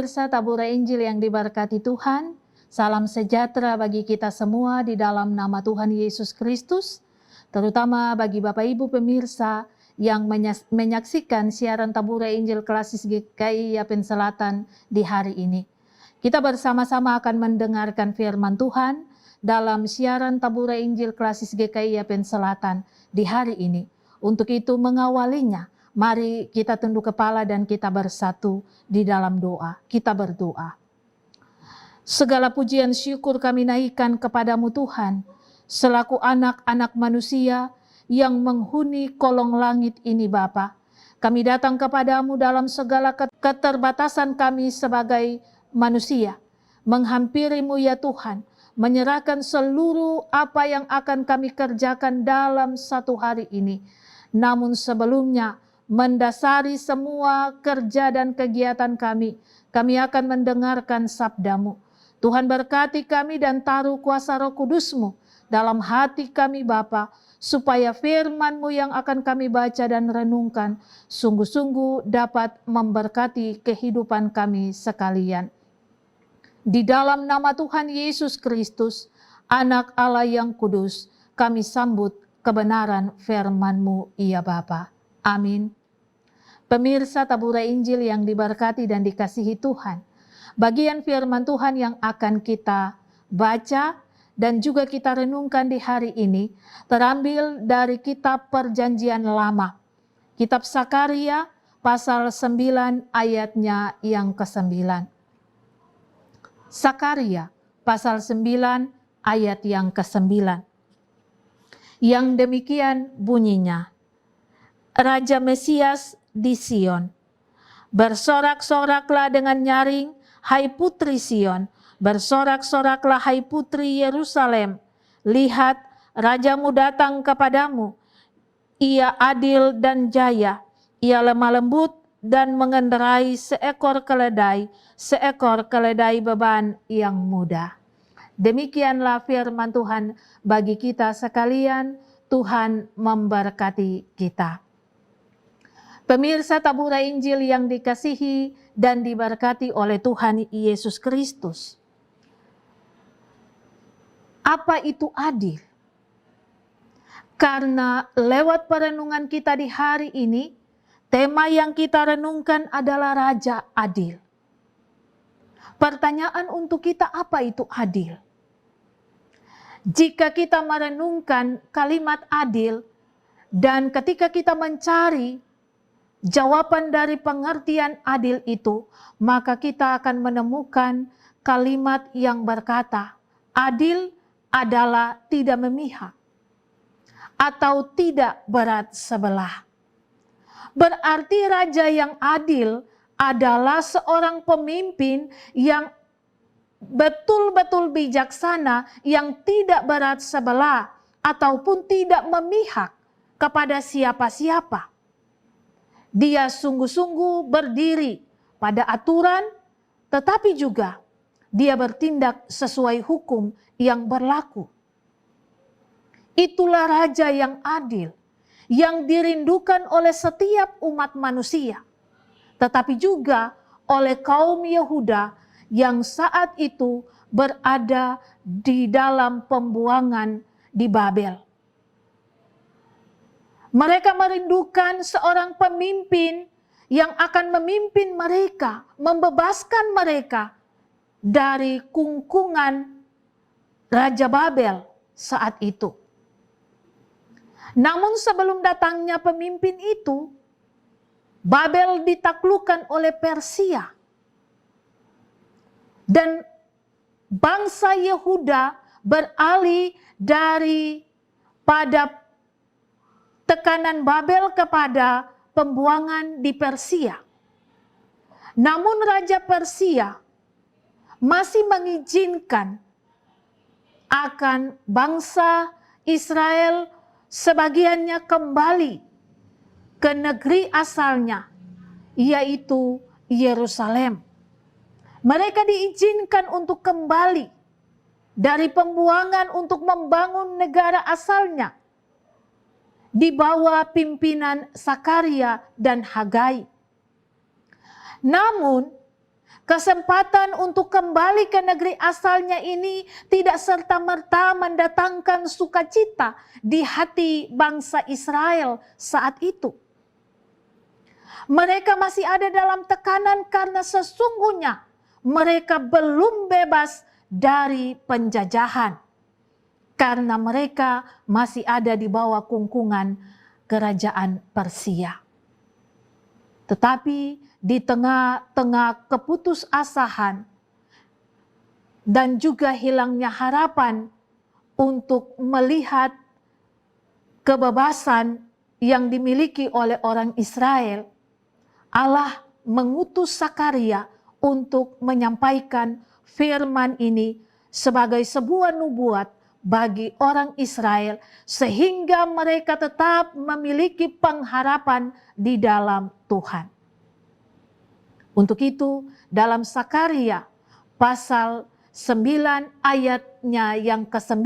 Pemirsa Tabura Injil yang diberkati Tuhan, salam sejahtera bagi kita semua di dalam nama Tuhan Yesus Kristus, terutama bagi Bapak Ibu pemirsa yang menyaksikan siaran Tabura Injil Klasis GKI Yapen Selatan di hari ini. Kita bersama-sama akan mendengarkan firman Tuhan dalam siaran Tabura Injil Klasis GKI Yapen Selatan di hari ini. Untuk itu mengawalinya, mari kita tunduk kepala dan kita bersatu di dalam doa. Kita berdoa. Segala pujian syukur kami naikkan kepadamu Tuhan, selaku anak-anak manusia yang menghuni kolong langit ini Bapa. Kami datang kepadamu dalam segala keterbatasan kami sebagai manusia. Menghampirimu ya Tuhan, menyerahkan seluruh apa yang akan kami kerjakan dalam satu hari ini. Namun sebelumnya, mendasari semua kerja dan kegiatan kami akan mendengarkan sabdamu. Tuhan berkati kami dan taruh kuasa Roh Kudus-Mu dalam hati kami Bapa, supaya firman-Mu yang akan kami baca dan renungkan sungguh-sungguh dapat memberkati kehidupan kami sekalian. Di dalam nama Tuhan Yesus Kristus, Anak Allah yang kudus, kami sambut kebenaran firman-Mu ya Bapa. Amin. Pemirsa Tabura Injil yang diberkati dan dikasihi Tuhan, bagian firman Tuhan yang akan kita baca dan juga kita renungkan di hari ini terambil dari kitab Perjanjian Lama. Kitab Sakaria pasal 9 ayatnya yang ke-9. Sakaria pasal 9 ayat yang ke-9. Yang demikian bunyinya. Raja Mesias di Sion. Bersorak-soraklah dengan nyaring, hai putri Sion. Bersorak-soraklah hai putri Yerusalem. Lihat, rajamu datang kepadamu. Ia adil dan jaya. Ia lemah lembut dan mengendarai seekor keledai beban yang mudah. Demikianlah firman Tuhan bagi kita sekalian. Tuhan memberkati kita. Pemirsa Tabura Injil yang dikasihi dan diberkati oleh Tuhan Yesus Kristus. Apa itu adil? Karena lewat perenungan kita di hari ini, tema yang kita renungkan adalah Raja Adil. Pertanyaan untuk kita, apa itu adil? Jika kita merenungkan kalimat adil, dan ketika kita mencari jawaban dari pengertian adil itu, maka kita akan menemukan kalimat yang berkata, adil adalah tidak memihak atau tidak berat sebelah. Berarti raja yang adil adalah seorang pemimpin yang betul-betul bijaksana, yang tidak berat sebelah ataupun tidak memihak kepada siapa-siapa. Dia sungguh-sungguh berdiri pada aturan, tetapi juga dia bertindak sesuai hukum yang berlaku. Itulah raja yang adil, yang dirindukan oleh setiap umat manusia, tetapi juga oleh kaum Yehuda yang saat itu berada di dalam pembuangan di Babel. Mereka merindukan seorang pemimpin yang akan memimpin mereka, membebaskan mereka dari kungkungan Raja Babel saat itu. Namun sebelum datangnya pemimpin itu, Babel ditaklukkan oleh Persia. Dan bangsa Yehuda beralih pada tekanan Babel kepada pembuangan di Persia. Namun Raja Persia masih mengizinkan akan bangsa Israel sebagiannya kembali ke negeri asalnya, yaitu Yerusalem. Mereka diizinkan untuk kembali dari pembuangan untuk membangun negara asalnya di bawah pimpinan Sakaria dan Hagai. Namun Kesempatan untuk kembali ke negeri asalnya ini tidak serta-merta mendatangkan sukacita di hati bangsa Israel saat itu. Mereka masih ada dalam tekanan karena sesungguhnya mereka belum bebas dari penjajahan. Karena mereka masih ada di bawah kungkungan kerajaan Persia. Tetapi di tengah-tengah keputusasaan dan juga hilangnya harapan untuk melihat kebebasan yang dimiliki oleh orang Israel, Allah mengutus Sakaria untuk menyampaikan firman ini sebagai sebuah nubuat bagi orang Israel sehingga mereka tetap memiliki pengharapan di dalam Tuhan. Untuk itu dalam Sakaria pasal 9 ayatnya yang ke-9,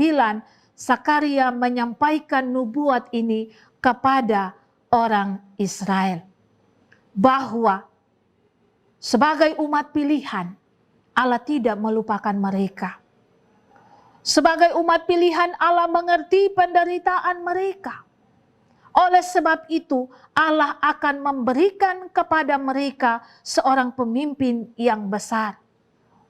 Sakaria menyampaikan nubuat ini kepada orang Israel. Bahwa sebagai umat pilihan, Allah tidak melupakan mereka. Sebagai umat pilihan, Allah mengerti penderitaan mereka. Oleh sebab itu, Allah akan memberikan kepada mereka seorang pemimpin yang besar.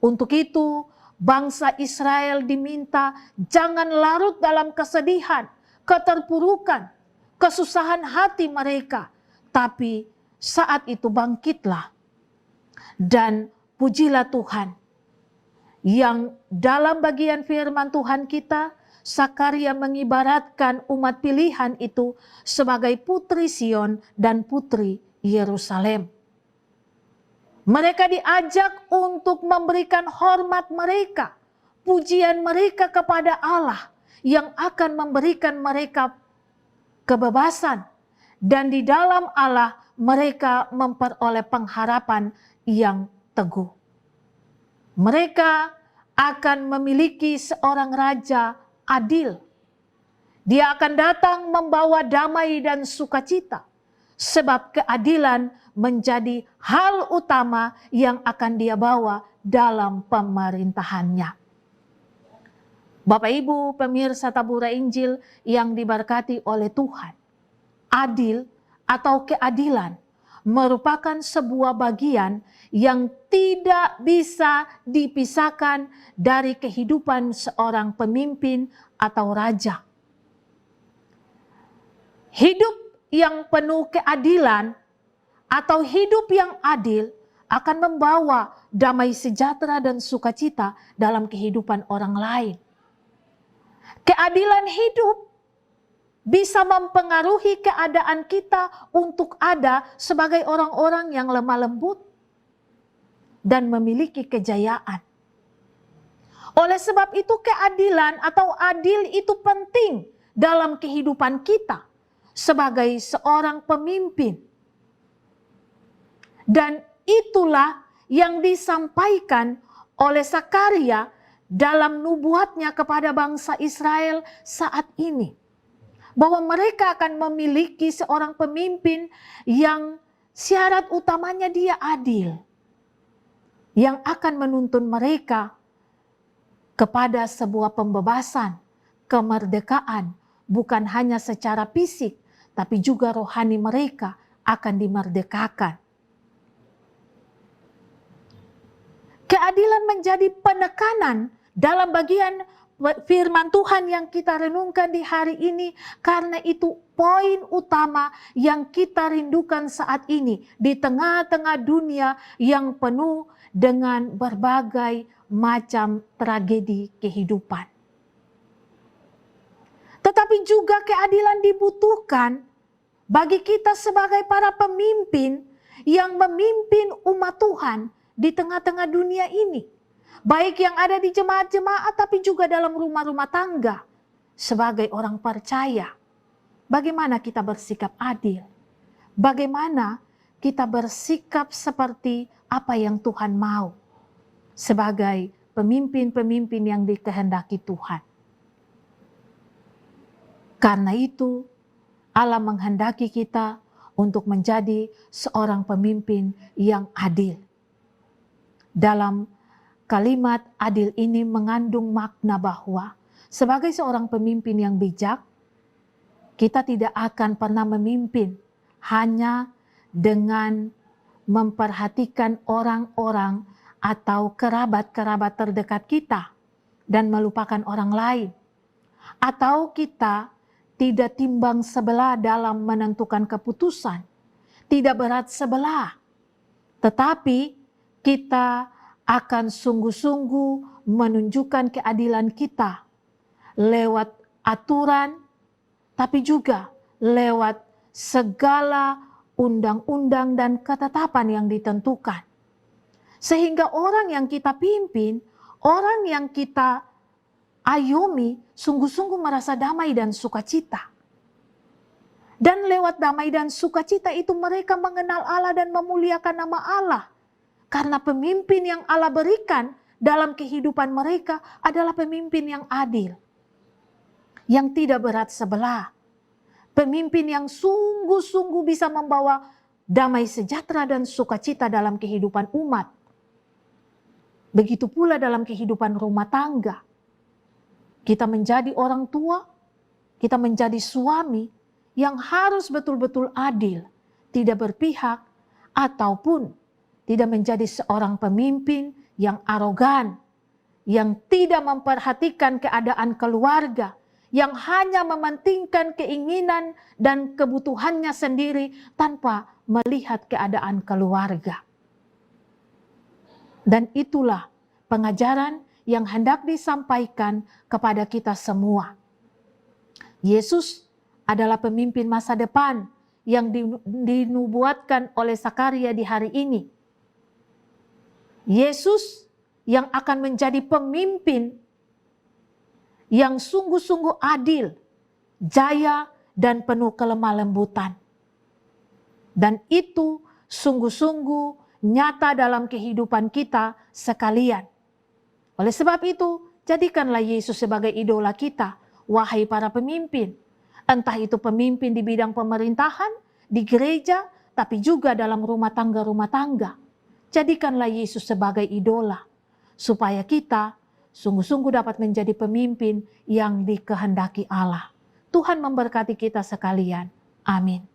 Untuk itu, bangsa Israel diminta jangan larut dalam kesedihan, keterpurukan, kesusahan hati mereka. Tapi saat itu bangkitlah dan pujilah Tuhan. Yang dalam bagian firman Tuhan kita, Sakaria mengibaratkan umat pilihan itu sebagai putri Sion dan putri Yerusalem. Mereka diajak untuk memberikan hormat mereka, pujian mereka kepada Allah yang akan memberikan mereka kebebasan. Dan di dalam Allah mereka memperoleh pengharapan yang teguh. Mereka akan memiliki seorang raja adil. Dia akan datang membawa damai dan sukacita. Sebab keadilan menjadi hal utama yang akan dia bawa dalam pemerintahannya. Bapak Ibu pemirsa Tabura Injil yang diberkati oleh Tuhan. Adil atau keadilan merupakan sebuah bagian yang tidak bisa dipisahkan dari kehidupan seorang pemimpin atau raja. Hidup yang penuh keadilan atau hidup yang adil akan membawa damai sejahtera dan sukacita dalam kehidupan orang lain. Keadilan hidup bisa mempengaruhi keadaan kita untuk ada sebagai orang-orang yang lemah lembut dan memiliki kejayaan. Oleh sebab itu keadilan atau adil itu penting dalam kehidupan kita sebagai seorang pemimpin. Dan itulah yang disampaikan oleh Sakaria dalam nubuatnya kepada bangsa Israel saat ini. Bahwa mereka akan memiliki seorang pemimpin yang syarat utamanya dia adil. Yang akan menuntun mereka kepada sebuah pembebasan, kemerdekaan. Bukan hanya secara fisik, tapi juga rohani mereka akan dimerdekakan. Keadilan menjadi penekanan dalam bagian firman Tuhan yang kita renungkan di hari ini, karena itu poin utama yang kita rindukan saat ini di tengah-tengah dunia yang penuh dengan berbagai macam tragedi kehidupan. Tetapi juga keadilan dibutuhkan bagi kita sebagai para pemimpin yang memimpin umat Tuhan di tengah-tengah dunia ini. Baik yang ada di jemaat-jemaat tapi juga dalam rumah-rumah tangga. Sebagai orang percaya, bagaimana kita bersikap adil? Bagaimana kita bersikap seperti apa yang Tuhan mau? Sebagai pemimpin-pemimpin yang dikehendaki Tuhan. Karena itu Allah menghendaki kita untuk menjadi seorang pemimpin yang adil. Dalam kalimat adil ini mengandung makna bahwa sebagai seorang pemimpin yang bijak, kita tidak akan pernah memimpin hanya dengan memperhatikan orang-orang atau kerabat-kerabat terdekat kita dan melupakan orang lain. Atau kita tidak timbang sebelah dalam menentukan keputusan, tidak berat sebelah. Tetapi kita akan sungguh-sungguh menunjukkan keadilan kita lewat aturan, tapi juga lewat segala undang-undang dan ketetapan yang ditentukan. Sehingga orang yang kita pimpin, orang yang kita ayomi, sungguh-sungguh merasa damai dan sukacita. Dan lewat damai dan sukacita itu mereka mengenal Allah dan memuliakan nama Allah. Karena pemimpin yang Allah berikan dalam kehidupan mereka adalah pemimpin yang adil, yang tidak berat sebelah. Pemimpin yang sungguh-sungguh bisa membawa damai sejahtera dan sukacita dalam kehidupan umat. Begitu pula dalam kehidupan rumah tangga. Kita menjadi orang tua, kita menjadi suami yang harus betul-betul adil, tidak berpihak, ataupun tidak menjadi seorang pemimpin yang arogan, yang tidak memperhatikan keadaan keluarga, yang hanya mementingkan keinginan dan kebutuhannya sendiri tanpa melihat keadaan keluarga. Dan itulah pengajaran yang hendak disampaikan kepada kita semua. Yesus adalah pemimpin masa depan yang dinubuatkan oleh Zakaria di hari ini. Yesus yang akan menjadi pemimpin yang sungguh-sungguh adil, jaya, dan penuh kelemah lembutan. Dan itu sungguh-sungguh nyata dalam kehidupan kita sekalian. Oleh sebab itu, jadikanlah Yesus sebagai idola kita, wahai para pemimpin. Entah itu pemimpin di bidang pemerintahan, di gereja, tapi juga dalam rumah tangga. Jadikanlah Yesus sebagai idola, supaya kita sungguh-sungguh dapat menjadi pemimpin yang dikehendaki Allah. Tuhan memberkati kita sekalian. Amin.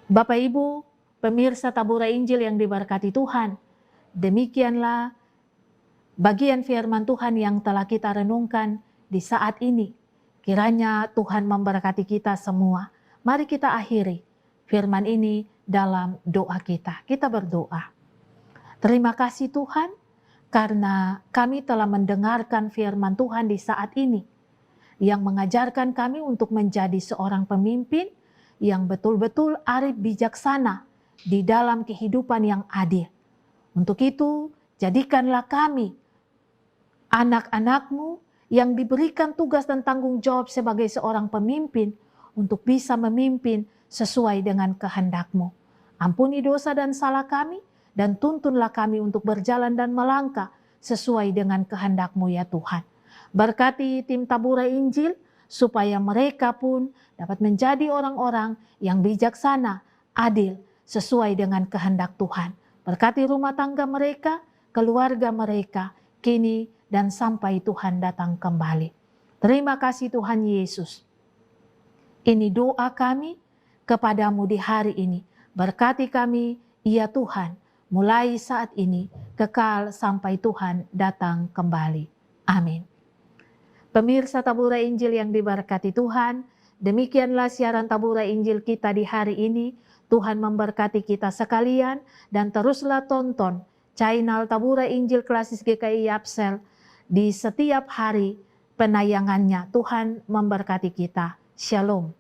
Bapak Ibu, pemirsa Tabura Injil yang diberkati Tuhan, demikianlah bagian firman Tuhan yang telah kita renungkan di saat ini. Kiranya Tuhan memberkati kita semua. Mari kita akhiri firman ini dalam doa kita. Kita berdoa. Terima kasih Tuhan, karena kami telah mendengarkan firman Tuhan di saat ini, yang mengajarkan kami untuk menjadi seorang pemimpin yang betul-betul arif bijaksana di dalam kehidupan yang adil. Untuk itu, jadikanlah kami, anak-anak-Mu yang diberikan tugas dan tanggung jawab sebagai seorang pemimpin, untuk bisa memimpin sesuai dengan kehendak-Mu. Ampuni dosa dan salah kami, dan tuntunlah kami untuk berjalan dan melangkah sesuai dengan kehendak-Mu ya Tuhan. Berkati tim Tabura Injil, supaya mereka pun dapat menjadi orang-orang yang bijaksana, adil, sesuai dengan kehendak Tuhan. Berkati rumah tangga mereka, keluarga mereka, kini dan sampai Tuhan datang kembali. Terima kasih Tuhan Yesus. Ini doa kami kepadamu di hari ini. Berkati kami, ya Tuhan, mulai saat ini, kekal sampai Tuhan datang kembali. Amin. Pemirsa Tabura Injil yang diberkati Tuhan, demikianlah siaran Tabura Injil kita di hari ini. Tuhan memberkati kita sekalian, dan teruslah tonton channel Tabura Injil Klasis GKI Yapsel di setiap hari penayangannya. Tuhan memberkati kita. Shalom.